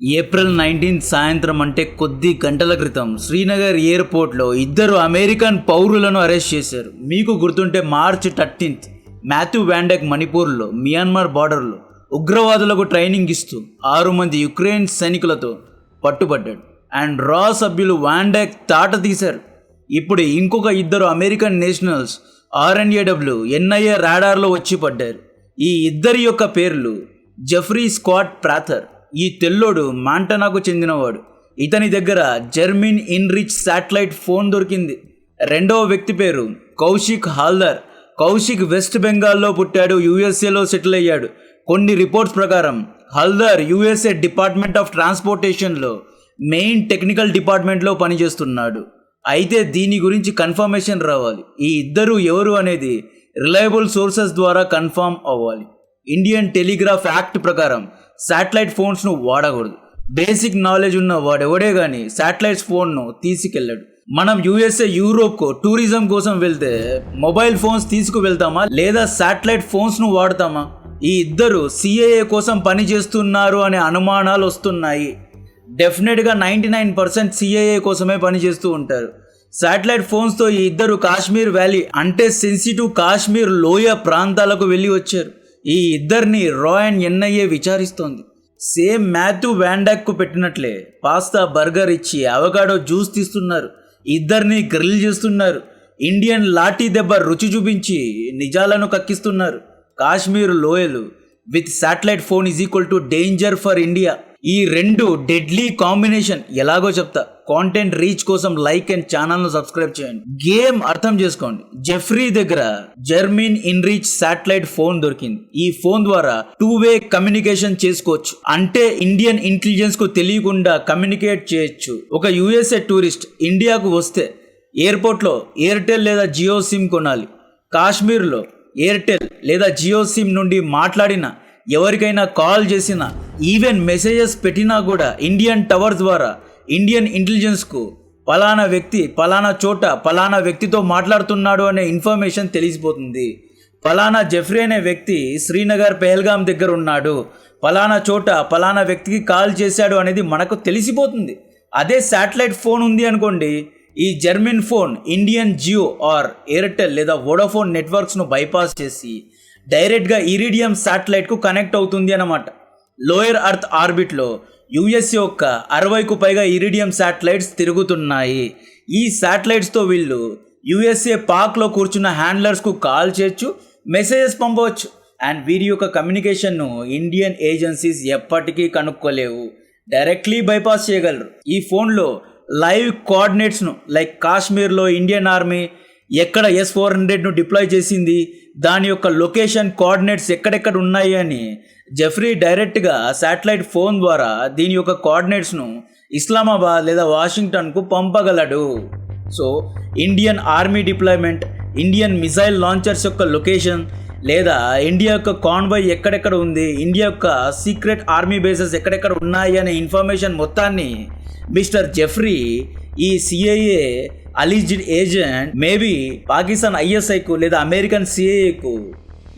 April 19 సాయంత్రం అంటే కొద్ది గంటల క్రితం శ్రీనగర్ ఎయిర్పోర్ట్లో ఇద్దరు అమెరికన్ పౌరులను అరెస్ట్ చేశారు. మీకు గుర్తుంటే మార్చ్ 13 మాథ్యూ వ్యాండెక్ మణిపూర్లో మియాన్మార్ బార్డర్లో ఉగ్రవాదులకు ట్రైనింగ్ ఇస్తూ 6 మంది యుక్రెయిన్ సైనికులతో పట్టుబడ్డాడు. అండ్ రా సభ్యులు వ్యాండెక్ తాట తీశారు. ఇప్పుడు ఇంకొక ఇద్దరు అమెరికన్ నేషనల్స్ RNAW NIA రాడార్లో వచ్చి పడ్డారు. ఈ ఇద్దరి యొక్క పేర్లు జెఫ్రీ స్కాట్ ప్రాథర్. ఈ తెల్లోడు మాంటనాకు చెందినవాడు. ఇతని దగ్గర జర్మిన్ ఇన్రిచ్ శాటిలైట్ ఫోన్ దొరికింది. రెండవ వ్యక్తి పేరు కౌశిక్ హాల్దార్. కౌశిక్ వెస్ట్ బెంగాల్లో పుట్టాడు, యూఎస్ఏలో సెటిల్ అయ్యాడు. కొన్ని రిపోర్ట్స్ ప్రకారం హల్దార్ యూఎస్ఏ డిపార్ట్మెంట్ ఆఫ్ ట్రాన్స్పోర్టేషన్లో మెయిన్ టెక్నికల్ డిపార్ట్మెంట్లో పనిచేస్తున్నాడు. అయితే దీని గురించి కన్ఫర్మేషన్ రావాలి. ఈ ఇద్దరు ఎవరు అనేది రిలయబుల్ సోర్సెస్ ద్వారా కన్ఫర్మ్ అవ్వాలి. ఇండియన్ టెలిగ్రాఫ్ యాక్ట్ ప్రకారం శాటిలైట్ ఫోన్స్ను వాడకూడదు. బేసిక్ నాలెడ్జ్ ఉన్న వాడెవడే కానీ శాటిలైట్స్ ఫోన్ను తీసుకెళ్ళాడు. మనం యూఎస్ఏ యూరోప్కు టూరిజం కోసం వెళ్తే మొబైల్ ఫోన్స్ తీసుకువెళ్తామా లేదా శాటిలైట్ ఫోన్స్ను వాడతామా? ఈ ఇద్దరు CIA కోసం పనిచేస్తున్నారు అనే అనుమానాలు వస్తున్నాయి. డెఫినెట్గా 99% CIA కోసమే పనిచేస్తూ ఉంటారు. శాటిలైట్ ఫోన్స్తో ఈ ఇద్దరు కాశ్మీర్ వ్యాలీ అంటే సెన్సిటివ్ కాశ్మీర్ లోయ ప్రాంతాలకు వెళ్ళి వచ్చారు. ఈ ఇద్దరిని రా అండ్ NIA విచారిస్తోంది. సేమ్ మాథ్యూ వ్యాండాక్కు పెట్టినట్లే పాస్తా బర్గర్ ఇచ్చి అవకాడో జ్యూస్ తీస్తున్నారు. ఇద్దరిని గ్రిల్ చేస్తున్నారు. ఇండియన్ లాఠీ దెబ్బ రుచి చూపించి నిజాలను కక్కిస్తున్నారు. కాశ్మీర్ లోయలు with satellite phone is equal to danger for India. ఈ రెండు డెడ్లీ కాంబినేషన్ ఎలాగో చెప్తా. కాంటెంట్ రీచ్ కోసం లైక్ అండ్ ఛానల్ను సబ్స్క్రైబ్ చేయండి. గేమ్ అర్థం చేసుకోండి. జెఫ్రీ దగ్గర జర్మిన్ ఇన్రిచ్ శాటిలైట్ ఫోన్ దొరికింది. ఈ ఫోన్ ద్వారా 2-వే కమ్యూనికేషన్ చేసుకోవచ్చు. అంటే ఇండియన్ ఇంటెలిజెన్స్ కు తెలియకుండా కమ్యూనికేట్ చేయొచ్చు. ఒక USA టూరిస్ట్ ఇండియాకు వస్తే ఎయిర్పోర్ట్లో ఎయిర్టెల్ లేదా జియో సిమ్ కొనాలి. కాశ్మీర్లో ఎయిర్టెల్ లేదా జియో సిమ్ నుండి మాట్లాడిన ఎవరికైనా కాల్ చేసినా ఈవెన్ మెసేజెస్ పెట్టినా కూడా ఇండియన్ టవర్ ద్వారా ఇండియన్ ఇంటెలిజెన్స్కు పలానా వ్యక్తి పలానా చోట పలానా వ్యక్తితో మాట్లాడుతున్నాడు అనే ఇన్ఫర్మేషన్ తెలిసిపోతుంది. పలానా జెఫ్రీ అనే వ్యక్తి శ్రీనగర్ పెహల్గాం దగ్గర ఉన్నాడు, పలానా చోట పలానా వ్యక్తికి కాల్ చేశాడు అనేది మనకు తెలిసిపోతుంది. అదే శాటిలైట్ ఫోన్ ఉంది అనుకోండి, ఈ German phone Indian Jio or Airtel లేదా వోడాఫోన్ నెట్వర్క్స్ను బైపాస్ చేసి డైరెక్ట్గా ఇరిడియం శాటిలైట్కు కనెక్ట్ అవుతుంది అన్నమాట. లోయర్ అర్త్ ఆర్బిట్లో US యొక్క 60కు పైగా ఇరిడియం శాటిలైట్స్ తిరుగుతున్నాయి. ఈ శాటిలైట్స్తో వీళ్ళు USA పాక్లో కూర్చున్న హ్యాండ్లర్స్కు కాల్ చేయొచ్చు, మెసేజెస్ పంపవచ్చు. అండ్ వీరి యొక్క కమ్యూనికేషన్ను ఇండియన్ ఏజెన్సీస్ ఎప్పటికీ కనుక్కోలేవు, డైరెక్ట్లీ బైపాస్ చేయగలరు. ఈ ఫోన్లో లైవ్ కోఆర్డినేట్స్ను లైక్ కాశ్మీర్లో ఇండియన్ ఆర్మీ ఎక్కడ S-400ను డిప్లాయ్ చేసింది, దాని యొక్క లొకేషన్ కోఆర్డినేట్స్ ఎక్కడెక్కడ ఉన్నాయి అని జెఫ్రీ డైరెక్ట్గా శాటిలైట్ ఫోన్ ద్వారా దీని యొక్క కోఆర్డినేట్స్ను ఇస్లామాబాద్ లేదా వాషింగ్టన్కు పంపగలడు. So Indian army deployment, Indian missile launchers యొక్క లొకేషన్ లేదా ఇండియా యొక్క కాన్వాయ్ ఎక్కడెక్కడ ఉంది, ఇండియా యొక్క సీక్రెట్ ఆర్మీ బేసెస్ ఎక్కడెక్కడ ఉన్నాయి అనే ఇన్ఫర్మేషన్ మొత్తాన్ని మిస్టర్ జెఫ్రీ ఈ CIA అలిజ్డ్ ఏజెంట్ మేబీ పాకిస్తాన్ ISIకు లేదా అమెరికన్ CIAకు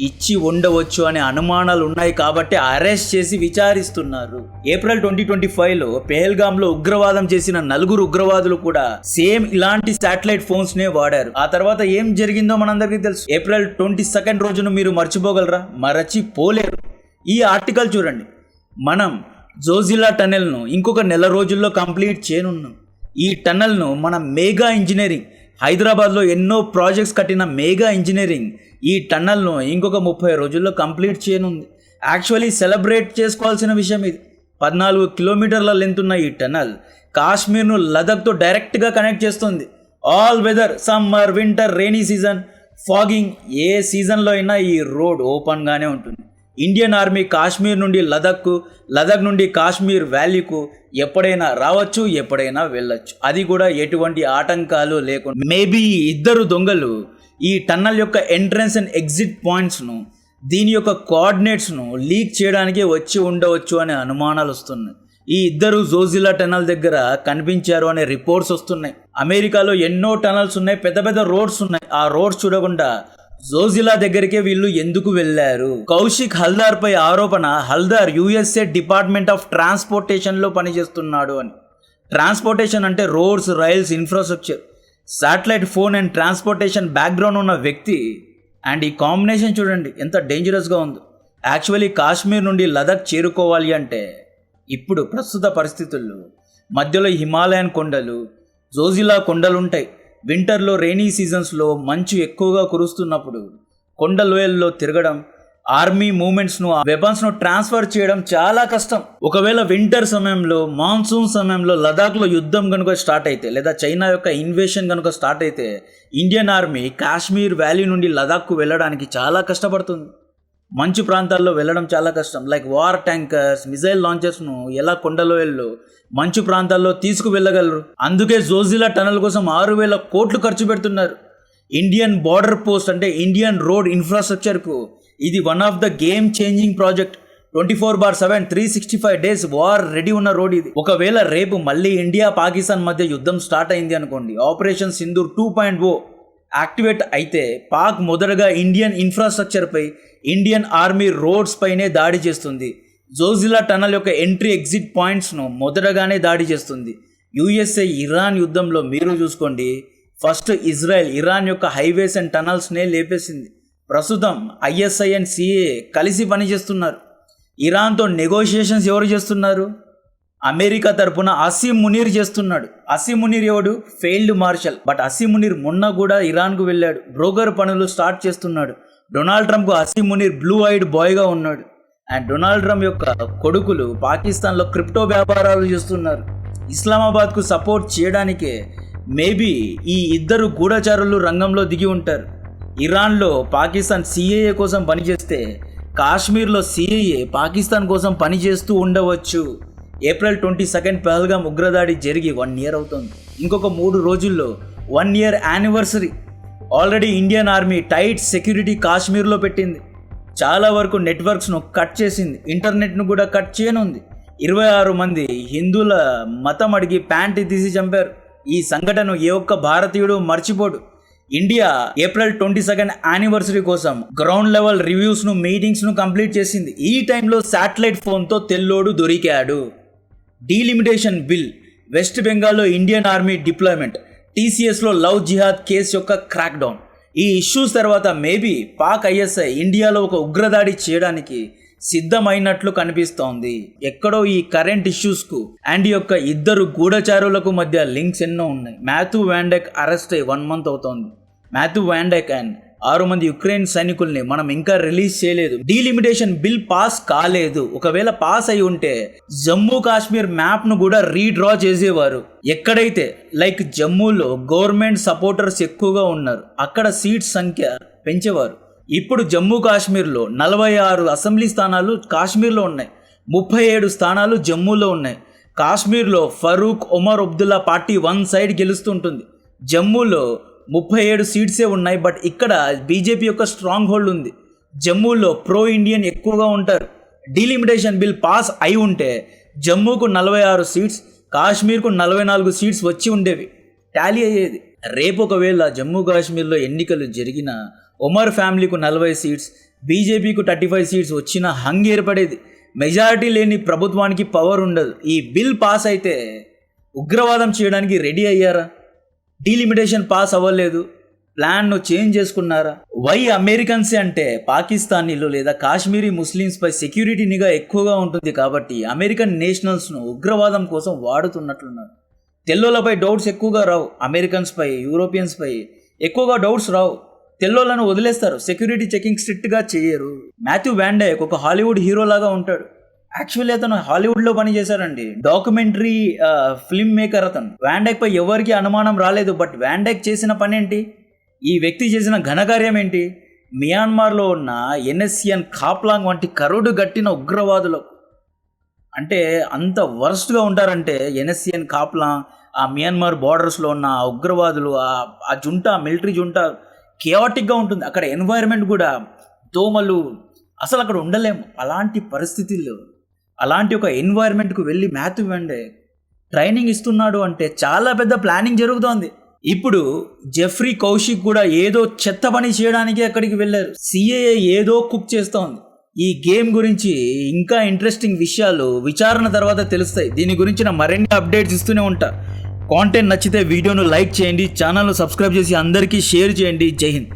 ఇచ్చి ఉండవచ్చు అనే అనుమానాలు ఉన్నాయి. కాబట్టి అరెస్ట్ చేసి విచారిస్తున్నారు. ఏప్రిల్ 2025లో పెహల్గాంలో ఉగ్రవాదం చేసిన 4 ఉగ్రవాదులు కూడా సేమ్ ఇలాంటి శాటిలైట్ ఫోన్స్నే వాడారు. ఆ తర్వాత ఏం జరిగిందో మనందరికీ తెలుసు. ఏప్రిల్ 22 రోజును మీరు మర్చిపోగలరా? మరచిపోలేరు. ఈ ఆర్టికల్ చూడండి. మనం జోజిలా టనెల్ను ఇంకొక నెల రోజుల్లో కంప్లీట్ చేయనున్నాం. ఈ టన్నెల్ను మన మేఘా ఇంజనీరింగ్, హైదరాబాద్లో ఎన్నో ప్రాజెక్ట్స్ కట్టిన మేఘా ఇంజనీరింగ్ ఈ టన్నెల్ను ఇంకొక 30 రోజుల్లో కంప్లీట్ చేయనుంది. యాక్చువల్లీ సెలబ్రేట్ చేసుకోవాల్సిన విషయం ఇది. 14 కిలోమీటర్ల లెంత్ ఉన్న ఈ టన్నెల్ కాశ్మీర్ను లదఖ్తో డైరెక్ట్గా కనెక్ట్ చేస్తుంది. All weather, summer, winter, rainy season, fogging, ఏ సీజన్లో అయినా ఈ రోడ్ ఓపెన్గానే ఉంటుంది. ఇండియన్ ఆర్మీ కాశ్మీర్ నుండి లదఖ్కు, లదఖ్ నుండి కాశ్మీర్ వ్యాలీకు ఎప్పుడైనా రావచ్చు, ఎప్పుడైనా వెళ్ళొచ్చు. అది కూడా ఎటువంటి ఆటంకాలు లేకుండా. మేబీ ఇద్దరు దొంగలు ఈ టన్నల్ యొక్క ఎంట్రన్స్ అండ్ ఎగ్జిట్ పాయింట్స్ను, దీని యొక్క కోఆర్డినేట్స్ను లీక్ చేయడానికే వచ్చి ఉండవచ్చు అనే అనుమానాలు వస్తున్నాయి. ఈ ఇద్దరు జోజిలా టనల్ దగ్గర కనిపించారు అనే రిపోర్ట్స్ వస్తున్నాయి. అమెరికాలో ఎన్నో టనల్స్ ఉన్నాయి, పెద్ద పెద్ద రోడ్స్ ఉన్నాయి. ఆ రోడ్స్ చూడకుండా జోజిలా దగ్గరికే వీళ్ళు ఎందుకు వెళ్ళారు? కౌశిక్ హల్దార్ పై ఆరోపణ, Haldar USA department of transportation లో పనిచేస్తున్నాడు అని. ట్రాన్స్పోర్టేషన్ అంటే roads, rails, infrastructure, satellite phone and transportation background ఉన్న వ్యక్తి. అండ్ ఈ కాంబినేషన్ చూడండి ఎంత డేంజరస్గా ఉందో. యాక్చువల్లీ కాశ్మీర్ నుండి లదాఖ్ చేరుకోవాలి అంటే ఇప్పుడు ప్రస్తుత పరిస్థితుల్లో మధ్యలో హిమాలయన్ కొండలు, జోజిలా కొండలు ఉంటాయి. వింటర్లో రెయినీ సీజన్స్లో మంచు ఎక్కువగా కురుస్తున్నప్పుడు కొండ లోయల్లో తిరగడం, ఆర్మీ మూమెంట్స్ను, వెపన్స్ను ట్రాన్స్ఫర్ చేయడం చాలా కష్టం. ఒకవేళ వింటర్ సమయంలో, మాన్సూన్ సమయంలో లదాఖ్లో యుద్ధం కనుక స్టార్ట్ అయితే, లేదా చైనా యొక్క ఇన్వేషన్ కనుక స్టార్ట్ అయితే, ఇండియన్ ఆర్మీ కాశ్మీర్ వ్యాలీ నుండి లదాఖ్కు వెళ్ళడానికి చాలా కష్టపడుతుంది. మంచు ప్రాంతాల్లో వెళ్ళడం చాలా కష్టం. లైక్ వార్ ట్యాంకర్స్, మిజైల్ లాంచర్స్ను ఎలా కొండలోయల్లో మంచు ప్రాంతాల్లో తీసుకువెళ్ళగలరు? అందుకే జోజిలా టనల్ కోసం 6,000 కోట్లు ఖర్చు పెడుతున్నారు. ఇండియన్ బార్డర్ పోస్ట్ అంటే ఇండియన్ రోడ్ ఇన్ఫ్రాస్ట్రక్చర్కు ఇది one of the game changing project. 24/7 365 days war ready ఉన్న రోడ్ ఇది. ఒకవేళ రేపు మళ్ళీ ఇండియా పాకిస్తాన్ మధ్య యుద్ధం స్టార్ట్ అయింది అనుకోండి, ఆపరేషన్ సింధూర్ 2.0 యాక్టివేట్ అయితే పాక్ మొదటగా ఇండియన్ ఇన్ఫ్రాస్ట్రక్చర్పై, ఇండియన్ ఆర్మీ రోడ్స్ పైనే దాడి చేస్తుంది. జోజిలా టనల్ యొక్క ఎంట్రీ ఎగ్జిట్ పాయింట్స్ను మొదటగానే దాడి చేస్తుంది. యుఎస్ఏ ఇరాన్ యుద్ధంలో మీరు చూసుకోండి, ఫస్ట్ ఇజ్రాయెల్ ఇరాన్ యొక్క హైవేస్ అండ్ టనల్స్నే లేపేసింది. ప్రస్తుతం ఐఎస్ఐ అండ్ సిఏ కలిసి పనిచేస్తున్నారు. ఇరాన్తో నెగోషియేషన్స్ ఎవరు చేస్తున్నారు? అమెరికా తరపున అసీం మునీర్ చేస్తున్నాడు. అసీం మునీర్ ఎవడు? Failed marshal. But Asim Munir మొన్న కూడా ఇరాన్కు వెళ్ళాడు, బ్రోకర్ పనులు స్టార్ట్ చేస్తున్నాడు. డొనాల్డ్ ట్రంప్కు అసీం మునీర్ బ్లూ ఐడ్ బాయ్గా ఉన్నాడు. అండ్ డొనాల్డ్ ట్రంప్ యొక్క కొడుకులు పాకిస్తాన్లో క్రిప్టో వ్యాపారాలు చేస్తున్నారు. ఇస్లామాబాద్కు సపోర్ట్ చేయడానికే మేబీ ఈ ఇద్దరు గూఢచారులు రంగంలో దిగి ఉంటారు. ఇరాన్లో పాకిస్తాన్ సిఏఏ కోసం పనిచేస్తే కాశ్మీర్లో సిఏఏ పాకిస్తాన్ కోసం పనిచేస్తూ ఉండవచ్చు. ఏప్రిల్ 22 పహల్గామ్ ఉగ్రదాడి జరిగి 1 year అవుతుంది. ఇంకొక 3 రోజుల్లో 1 year anniversary. Already Indian army tight security కాశ్మీర్లో పెట్టింది. చాలా వరకు నెట్వర్క్స్ను కట్ చేసింది, ఇంటర్నెట్ను కూడా కట్ చేయనుంది. 26 మంది హిందువుల మతం అడిగి ప్యాంట్ తీసి చంపారు. ఈ సంఘటన ఏ ఒక్క భారతీయుడు మర్చిపోడు. ఇండియా ఏప్రిల్ 22 యానివర్సరీ కోసం గ్రౌండ్ లెవెల్ రివ్యూస్ను, మీటింగ్స్ను కంప్లీట్ చేసింది. ఈ టైంలో శాటిలైట్ ఫోన్తో తెల్లోడు దొరికాడు. డీలిమిటేషన్ బిల్, వెస్ట్ బెంగాల్లో ఇండియన్ ఆర్మీ డిప్లాయ్మెంట్, టీసీఎస్లో లవ్ జిహాద్ కేసు యొక్క క్రాక్ డౌన్. ఈ ఇష్యూస్ తర్వాత మేబీ పాక్ ఐఎస్ఐ ఇండియాలో ఒక ఉగ్రదాడి చేయడానికి సిద్ధమైనట్లు కనిపిస్తోంది. ఎక్కడో ఈ కరెంట్ ఇష్యూస్కు అండ్ యొక్క ఇద్దరు గూఢచారులకు మధ్య లింక్స్ ఎన్నో ఉన్నాయి. మాథ్యూ వాండెక్ అరెస్ట్ అయ్యి 1 month అవుతోంది. మాథ్యూ వాండెక్ అండ్ 6 మంది యుక్రెయిన్ సైనికుల్ని మనం ఇంకా రిలీజ్ చేయలేదు. డీలిమిటేషన్ బిల్ పాస్ కాలేదు. ఒకవేళ పాస్ అయి ఉంటే జమ్మూ కాశ్మీర్ మ్యాప్ను కూడా రీడ్రా చేసేవారు. ఎక్కడైతే లైక్ జమ్మూలో గవర్నమెంట్ సపోర్టర్స్ ఎక్కువగా ఉన్నారు, అక్కడ సీట్స్ సంఖ్య పెంచేవారు. ఇప్పుడు జమ్మూ కాశ్మీర్లో 46 అసెంబ్లీ స్థానాలు కాశ్మీర్లో ఉన్నాయి, 37 స్థానాలు జమ్మూలో ఉన్నాయి. కాశ్మీర్లో ఫరూక్, ఒమర్ అబ్దుల్లా పార్టీ 1 side గెలుస్తుంటుంది. జమ్మూలో 37 సీట్సే ఉన్నాయి. బట్ ఇక్కడ బీజేపీ యొక్క స్ట్రాంగ్ హోల్డ్ ఉంది. జమ్మూలో ప్రో ఇండియన్ ఎక్కువగా ఉంటారు. డీలిమిటేషన్ బిల్ పాస్ అయి ఉంటే జమ్మూకు 46 సీట్స్, కాశ్మీర్కు 44 సీట్స్ వచ్చి ఉండేవి, టాలీ అయ్యేది. రేపు ఒకవేళ జమ్మూ కాశ్మీర్లో ఎన్నికలు జరిగిన ఒమర్ ఫ్యామిలీకు 40 సీట్స్, బీజేపీకు 35 సీట్స్ వచ్చిన హంగ్ ఏర్పడేది. మెజారిటీ లేని ప్రభుత్వానికి పవర్ ఉండదు. ఈ బిల్ పాస్ అయితే ఉగ్రవాదం చేయడానికి రెడీ అయ్యారా? డీలిమిటేషన్ పాస్ అవ్వలేదు, ప్లాన్ను చేంజ్ చేసుకున్నారా? వై అమెరికన్స్ అంటే పాకిస్తానీలు లేదా కాశ్మీరీ ముస్లిమ్స్పై సెక్యూరిటీ నిఘా ఎక్కువగా ఉంటుంది కాబట్టి అమెరికన్ నేషనల్స్ను ఉగ్రవాదం కోసం వాడుతున్నట్లున్నారు. తెల్లోలపై డౌట్స్ ఎక్కువగా రావు, అమెరికన్స్పై, యూరోపియన్స్పై ఎక్కువగా డౌట్స్ రావు. తెల్లోలను వదిలేస్తారు, సెక్యూరిటీ చెకింగ్ స్ట్రిక్ట్గా చేయరు. మాథ్యూ వాండెక్ ఒక హాలీవుడ్ హీరో లాగా ఉంటాడు. యాక్చువల్లీ అతను హాలీవుడ్లో పని చేశారండి, డాక్యుమెంటరీ ఫిల్మ్ మేకర్ అతను. వాండెక్ పై ఎవరికి అనుమానం రాలేదు. బట్ వాండెక్ చేసిన పని ఏంటి? ఈ వ్యక్తి చేసిన ఘనకార్యం ఏంటి? మియాన్మార్లో ఉన్న ఎన్ఎస్సిఎన్ ఖాప్లాంగ్ వంటి కరుడు గట్టిన ఉగ్రవాదులు, అంటే అంత వర్స్ట్గా ఉంటారంటే ఎన్ఎస్సిఎన్ ఖాప్లాంగ్, ఆ మియాన్మార్ బార్డర్స్లో ఉన్న ఉగ్రవాదులు, ఆ జుంటా, మిలిటరీ జుంటా కేయాటిక్గా ఉంటుంది. అక్కడ ఎన్వైర్న్మెంట్ కూడా దోమలు, అసలు అక్కడ ఉండలేము. అలాంటి పరిస్థితుల్లో అలాంటి ఒక ఎన్వైర్న్మెంట్కు వెళ్ళి మాథ్యూ వాండెక్ ట్రైనింగ్ ఇస్తున్నాడు అంటే చాలా పెద్ద ప్లానింగ్ జరుగుతోంది. ఇప్పుడు జెఫ్రీ కౌశిక్ కూడా ఏదో చెత్త పని చేయడానికి అక్కడికి వెళ్ళారు. సిఏఏ ఏదో కుక్ చేస్తోంది. ఈ గేమ్ గురించి ఇంకా ఇంట్రెస్టింగ్ విషయాలు విచారణ తర్వాత తెలుస్తాయి. దీని గురించిన మరిన్ని అప్డేట్స్ ఇస్తూనే ఉంటా. కాంటెంట్ నచ్చితే వీడియోను లైక్ చేయండి, ఛానల్ను సబ్స్క్రైబ్ చేసి అందరికీ షేర్ చేయండి. జై హింద్.